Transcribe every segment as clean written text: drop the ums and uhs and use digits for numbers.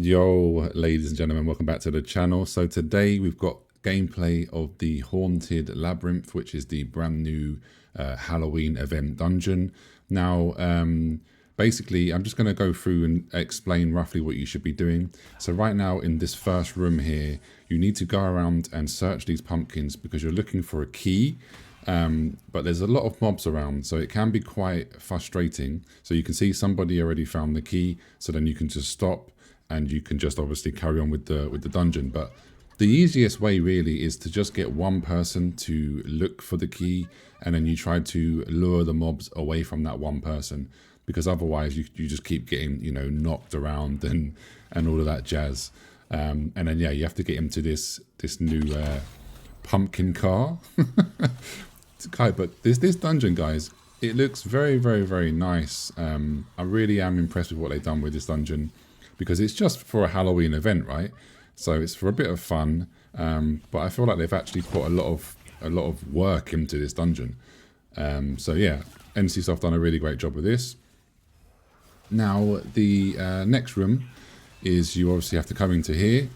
Yo, ladies and gentlemen, welcome back to the channel. So today we've got gameplay of the Haunted Labyrinth, which is the brand new Halloween event dungeon. Now, basically, I'm just going to go through and explain roughly what you should be doing. So right now in this first room here, you need to go around and search these pumpkins because you're looking for a key. But there's a lot of mobs around, so it can be quite frustrating. So you can see somebody already found the key, so then you can just stop and you can just obviously carry on with the dungeon. But the easiest way really is to just get one person to look for the key, and then you try to lure the mobs away from that one person, because otherwise you just keep getting, you know, knocked around and all of that jazz. And then yeah, you have to get him to this new pumpkin car. But this dungeon, guys, it looks very, very, very nice. I really am impressed with what they've done with this dungeon, because it's just for a Halloween event, right? So it's for a bit of fun, but I feel like they've actually put a lot of work into this dungeon. So yeah, NCSoft done a really great job with this. Now the next room is, you obviously have to come into here,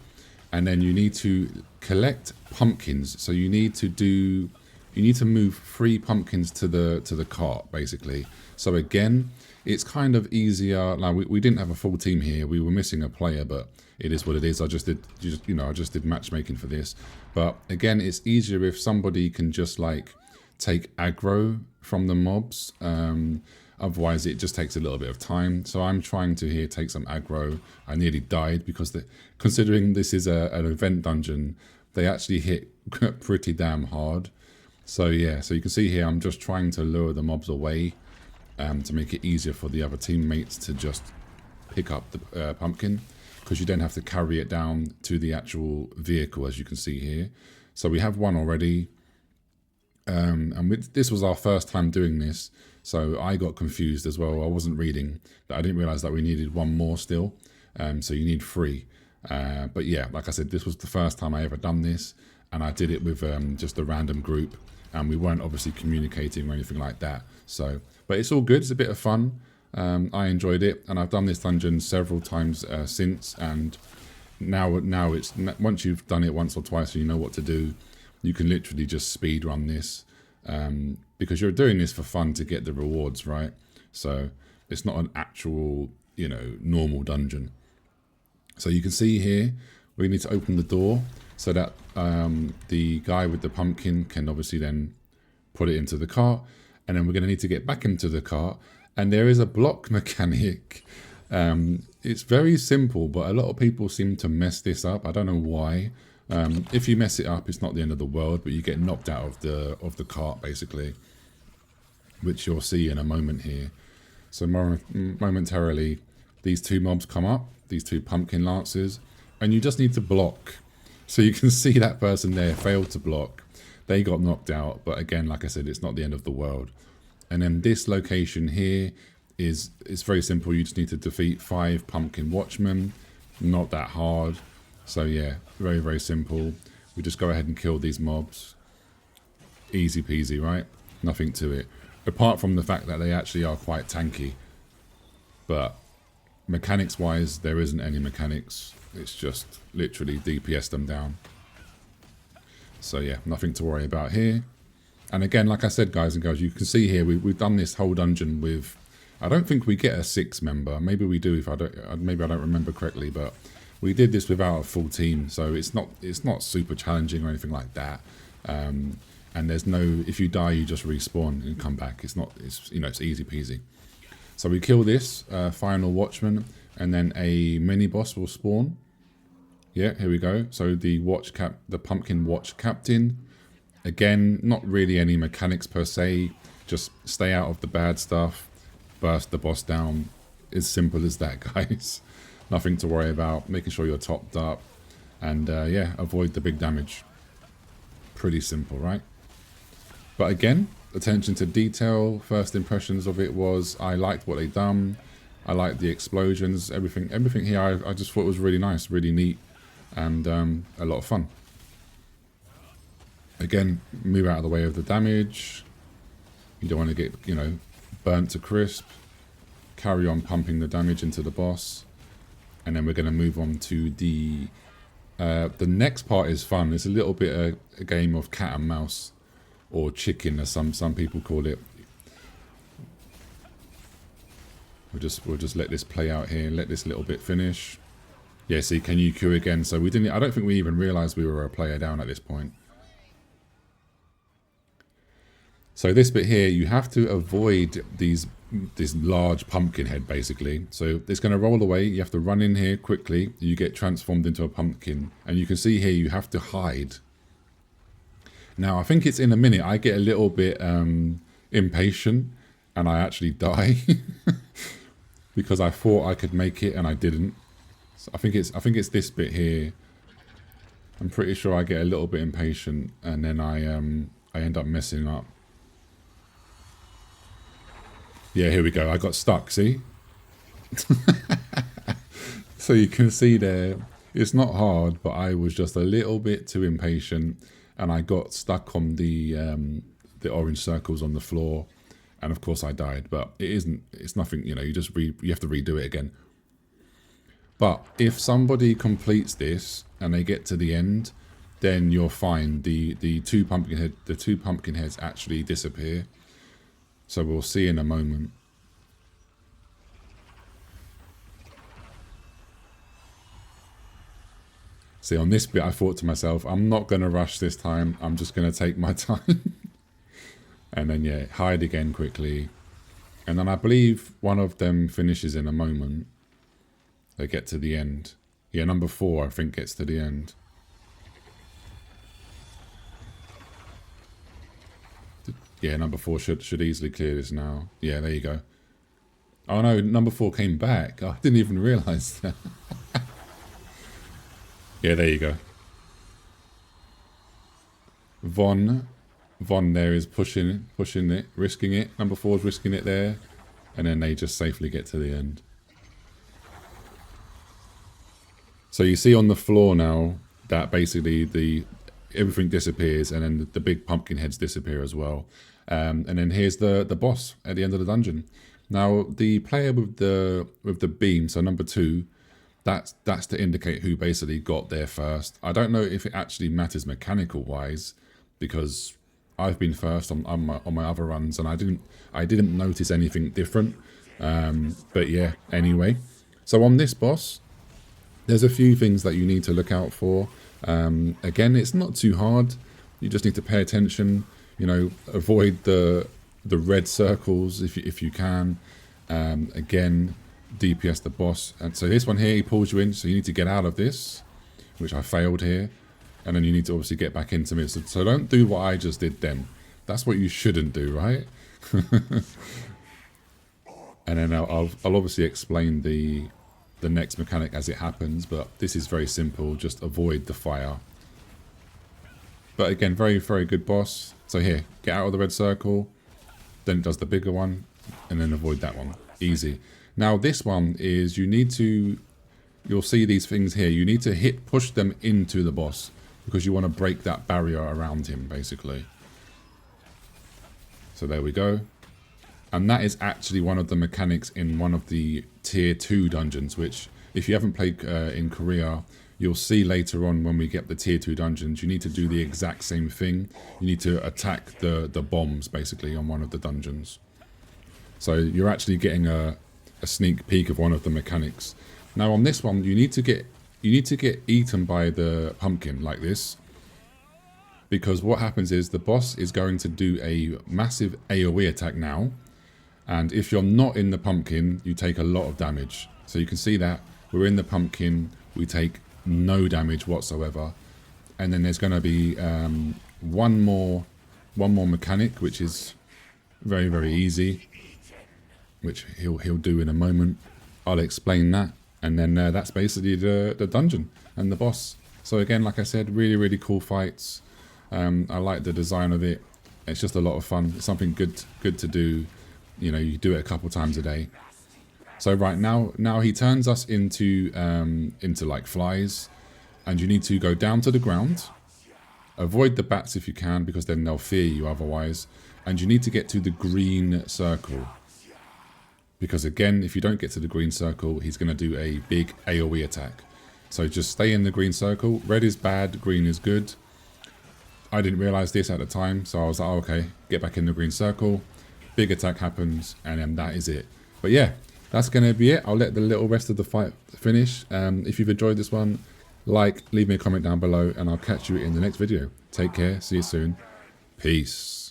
and then you need to collect pumpkins. So you need to move 3 pumpkins to the cart, basically. So again, it's kind of easier. Like we didn't have a full team here. We were missing a player, but it is what it is. I just did matchmaking for this. But again, it's easier if somebody can just like take aggro from the mobs. Otherwise, it just takes a little bit of time. So I'm trying to here take some aggro. I nearly died because considering this is an event dungeon, they actually hit pretty damn hard. So yeah, so you can see here, I'm just trying to lure the mobs away to make it easier for the other teammates to just pick up the pumpkin, because you don't have to carry it down to the actual vehicle, as you can see here. So we have one already, and this was our first time doing this, so I got confused as well. I wasn't reading, but I didn't realize that we needed one more still. So you need 3. But yeah, like I said, this was the first time I ever done this, and I did it with just a random group, and we weren't obviously communicating or anything like that. So, but it's all good. It's a bit of fun. I enjoyed it, and I've done this dungeon several times since. And now it's, once you've done it once or twice and you know what to do, you can literally just speed run this, because you're doing this for fun to get the rewards, right? So it's not an actual, you know, normal dungeon. So you can see here, we need to open the door so that the guy with the pumpkin can obviously then put it into the cart, and then we're going to need to get back into the cart. And there is a block mechanic. It's very simple, but a lot of people seem to mess this up. I don't know why. If you mess it up, it's not the end of the world, but you get knocked out of the cart basically, which you'll see in a moment here. So momentarily, these 2 mobs come up, these 2 pumpkin lancers, and you just need to block. So you can see that person there failed to block. They got knocked out, but again, like I said, it's not the end of the world. And then this location here it's very simple. You just need to defeat 5 pumpkin watchmen. Not that hard. So yeah, very, very simple. We just go ahead and kill these mobs. Easy peasy, right? Nothing to it. Apart from the fact that they actually are quite tanky. But mechanics wise, there isn't any mechanics. It's just literally DPS them down. So yeah, nothing to worry about here. And again, like I said, guys and girls, you can see here we've done this whole dungeon with, I don't think we get a 6 member. Maybe we do, if I don't, maybe I don't remember correctly, but we did this without a full team, so it's not super challenging or anything like that. And there's no, if you die, you just respawn and come back. It's you know, it's easy peasy. So we kill this final watchman, and then a mini boss will spawn. Yeah, here we go. So the pumpkin watch captain. Again, not really any mechanics per se. Just stay out of the bad stuff. Burst the boss down. As simple as that, guys. Nothing to worry about. Making sure you're topped up. And yeah, avoid the big damage. Pretty simple, right? But again, attention to detail. First impressions of it was, I liked what they done. I liked the explosions. Everything here I just thought was really nice, really neat. And a lot of fun. Again, move out of the way of the damage. You don't want to get, you know, burnt to crisp. Carry on pumping the damage into the boss. and then we're going to move on to the next part is fun. It's a little bit a game of cat and mouse, or chicken as some people call it. We'll just let this play out here, let this little bit finish. Yeah, see, can you queue again? So we didn't, I don't think we even realized we were a player down at this point. So this bit here, you have to avoid this large pumpkin head, basically. So it's going to roll away. You have to run in here quickly. You get transformed into a pumpkin. And you can see here, you have to hide. Now, I think it's in a minute. I get a little bit impatient and I actually die because I thought I could make it and I didn't. So I think it's this bit here. I'm pretty sure I get a little bit impatient and then I end up messing up. Yeah, here we go. I got stuck, see? So you can see there, it's not hard, but I was just a little bit too impatient and I got stuck on the orange circles on the floor. And of course I died, but it's nothing, you know, you have to redo it again. But if somebody completes this and they get to the end, then you're fine. The two pumpkin heads actually disappear. So we'll see in a moment. See, on this bit, I thought to myself, I'm not going to rush this time. I'm just going to take my time. And then, yeah, hide again quickly. And then I believe one of them finishes in a moment. They get to the end. Yeah, number 4, I think, gets to the end. Yeah, number 4 should easily clear this now. Yeah, there you go. Oh no, number 4 came back. I didn't even realise that. Yeah, there you go. Von there is pushing it, risking it. Number 4 is risking it there. And then they just safely get to the end. So you see on the floor now that basically everything disappears and then the big pumpkin heads disappear as well. And then here's the boss at the end of the dungeon. Now the player with the beam, so number 2, that's to indicate who basically got there first. I don't know if it actually matters mechanical wise, because I've been first on my other runs and I didn't notice anything different. But yeah, anyway. So on this boss, there's a few things that you need to look out for. Again, it's not too hard. You just need to pay attention. You know, avoid the red circles if you can. Again, DPS the boss. And so this one here, he pulls you in, so you need to get out of this, which I failed here. And then you need to obviously get back into it. So don't do what I just did then. That's what you shouldn't do, right? And then I'll obviously explain the next mechanic as it happens, but this is very simple. Just avoid the fire. But again, very, very good boss. So here, get out of the red circle, then it does the bigger one, and then avoid that one. Easy. Now this one is you'll see these things here. You need to push them into the boss because you want to break that barrier around him, basically. So there we go. And that is actually one of the mechanics in one of the tier 2 dungeons, which if you haven't played in Korea, you'll see later on when we get the tier 2 dungeons, you need to do the exact same thing. You need to attack the bombs, basically, on one of the dungeons. So you're actually getting a sneak peek of one of the mechanics. Now on this one, you need to get eaten by the pumpkin like this. Because what happens is the boss is going to do a massive AoE attack now. And if you're not in the pumpkin, you take a lot of damage. So you can see that we're in the pumpkin, we take no damage whatsoever. And then there's going to be one more mechanic, which is very, very easy, which he'll do in a moment. I'll explain that. And then that's basically the dungeon and the boss. So again, like I said, really, really cool fights. I like the design of it. It's just a lot of fun. It's something good to do. You know, you do it a couple times a day. So right now he turns us into like flies, and you need to go down to the ground. Avoid the bats if you can, because then they'll fear you otherwise. And you need to get to the green circle. because again, if you don't get to the green circle, he's going to do a big AoE attack. So just stay in the green circle. Red is bad, green is good. I didn't realize this at the time, so I was like, oh, okay, get back in the green circle. Big attack happens, and then that is it. But yeah, that's going to be it. I'll let the little rest of the fight finish. If you've enjoyed this one, leave me a comment down below, and I'll catch you in the next video. Take care. See you soon. Peace.